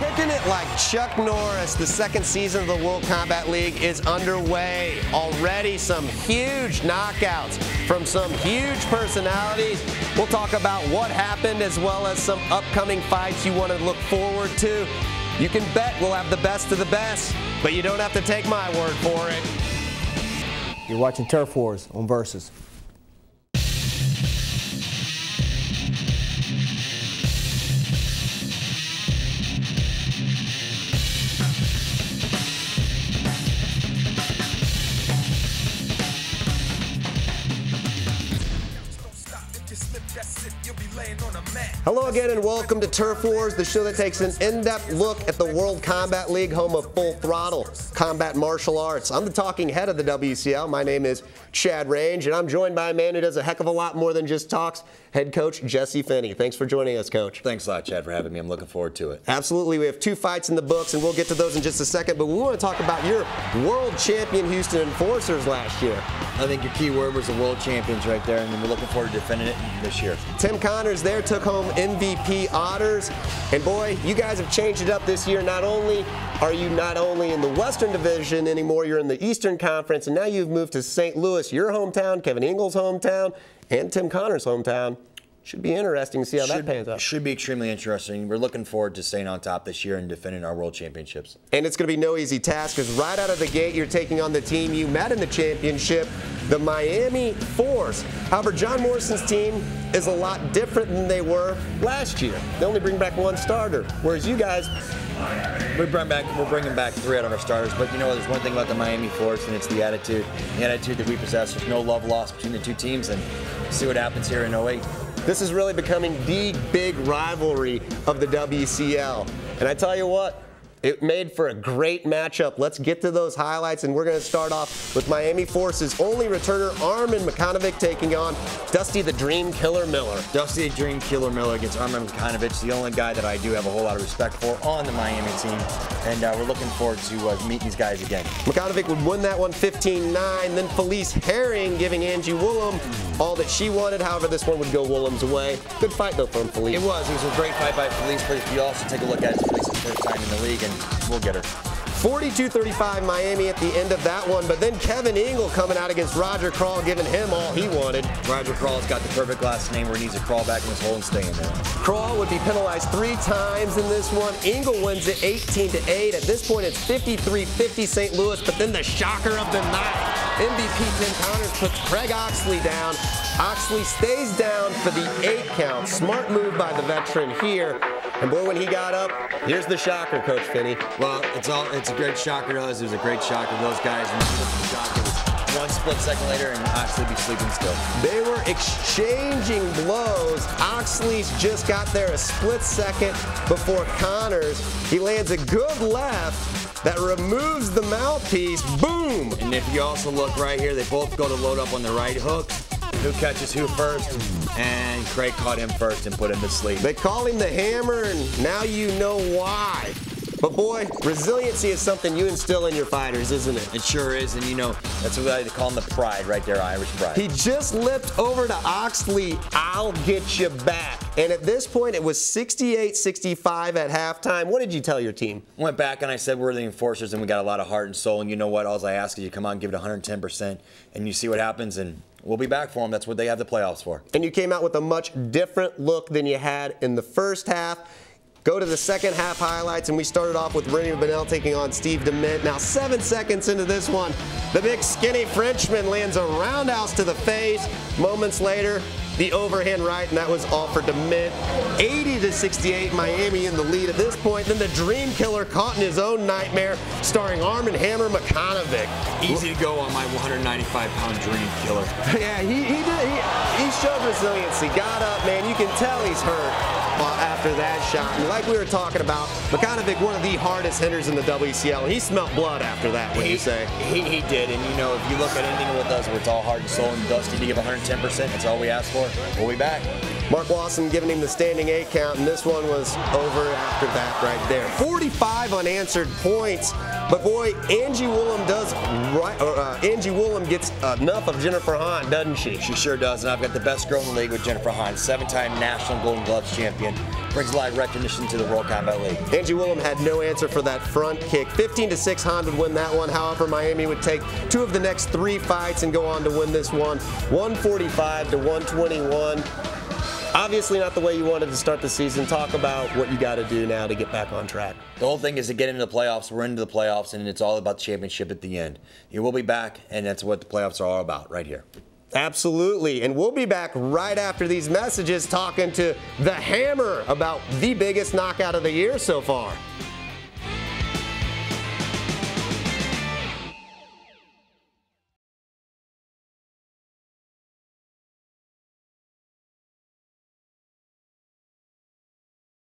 Kicking it like Chuck Norris, the second season of the World Combat League is underway. Already some huge knockouts from some huge personalities. We'll talk about what happened as well as some upcoming fights you want to look forward to. You can bet we'll have the best of the best, but you don't have to take my word for it. You're watching Turf Wars on Versus. Hello again and welcome to Turf Wars, the show that takes an in-depth look at the World Combat League, home of Full Throttle Combat Martial Arts. I'm the talking head of the WCL. My name is Chad Range, and I'm joined by a man who does a heck of a lot more than just talks, head coach Jesse Finney. Thanks for joining us, Coach. Thanks a lot, Chad, for having me. I'm looking forward to it. Absolutely. We have 2 fights in the books, and we'll get to those in just a second, but we want to talk about your world champion Houston Enforcers last year. I think your key word was the world champions right there, and we're looking forward to defending it this year. Tim Connors there took home MVP honors, and boy, you guys have changed it up this year. Not only are you not only in the Western Division anymore, you're in the Eastern Conference, and now you've moved to St. Louis, your hometown, Kevin Ingles' hometown, and Tim Connors' hometown. Should be interesting to see how that pans out. Should be extremely interesting. We're looking forward to staying on top this year and defending our world championships. And it's going to be no easy task because right out of the gate, you're taking on the team you met in the championship, the Miami Force. However, John Morrison's team is a lot different than they were last year. They only bring back 1 starter, whereas you guys, we're bringing back 3 out of our starters, but you know, there's one thing about the Miami Force, and it's the attitude that we possess. There's no love lost between the 2 teams, and see what happens here in 08. This is really becoming the big rivalry of the WCL. And I tell you what, it made for a great matchup. Let's get to those highlights, and we're going to start off with Miami Force's only returner, Arman Makanovic, taking on Dusty the Dream Killer Miller. Dusty the Dream Killer Miller against Arman Makanovic, the only guy that I do have a whole lot of respect for on the Miami team, and we're looking forward to meet these guys again. Makanovic would win that one 15-9, then Felice Herring giving Angie Woolham all that she wanted. However, this one would go Woolham's way. Good fight, though, from Felice. It was a great fight by Felice, but if you also take a look at it, it's Felice's first time in the league, and we'll get her. 42-35 Miami at the end of that one, but then Kevin Ingle coming out against Roger Crawl, giving him all he wanted. Roger Crawl's got the perfect last name where he needs to crawl back in his hole and stay in there. Crawl would be penalized 3 times in this one. Ingle wins it 18-8. At this point, it's 53-50 St. Louis, but then the shocker of the night. MVP Tim Connors puts Craig Oxley down. Oxley stays down for the 8 count. Smart move by the veteran here. And boy, when he got up, here's the shocker, Coach Finney. Well, it's a great shocker to us. It was a great shocker to those guys. And the shock, it was 1 split second later, and Oxley be sleeping still. They were exchanging blows. Oxley's just got there a split second before Connors. He lands a good left that removes the mouthpiece. Boom! And if you also look right here, they both go to load up on the right hook. Who catches who first? And Craig caught him first and put him to sleep. They call him the Hammer, and now you know why. But boy, resiliency is something you instill in your fighters, isn't it? It sure is, and you know, that's what I call him, the pride right there, Irish pride. He just lipped over to Oxley, I'll get you back. And at this point, it was 68-65 at halftime. What did you tell your team? Went back and I said we're the Enforcers and we got a lot of heart and soul, and you know what, all I ask is you come out and give it 110%, and you see what happens, and we'll be back for them. That's what they have the playoffs for. And you came out with a much different look than you had in the first half. Go to the second half highlights, and we started off with Remy Bonnell taking on Steve DeMint. Now 7 seconds into this one, the big skinny Frenchman lands a roundhouse to the face. Moments later, the overhand right, and that was all for DeMint. 80-68, Miami in the lead at this point. Then the Dream Killer caught in his own nightmare, starring Arman Hammer Makanovic. Easy to go on my 195-pound Dream Killer. Yeah, he showed resiliency. Got up, man. You can tell he's hurt after that shot. And like we were talking about, Makanovic, one of the hardest hitters in the WCL. He smelled blood after that, would you say? He did, and you know, if you look at anything with us where it's all heart and soul and Dusty to give 110%, that's all we ask for. We'll be back. Mark Wasson giving him the standing 8 count, and this one was over after that right there. 45 unanswered points, but boy, Angie Woolham gets enough of Jennifer Hahn, doesn't she? She sure does, and I've got the best girl in the league with Jennifer Hahn, 7-time National Golden Gloves champion. Brings a lot of recognition to the World Combat League. Angie Woolham had no answer for that front kick. 15-6, Hahn would win that one. However, Miami would take 2 of the next 3 fights and go on to win this one, 145 to 121. Obviously not the way you wanted to start the season. Talk about what you got to do now to get back on track. The whole thing is to get into the playoffs. We're into the playoffs, and it's all about the championship at the end. You will be back, and that's what the playoffs are all about right here. Absolutely, and we'll be back right after these messages talking to the Hammer about the biggest knockout of the year so far.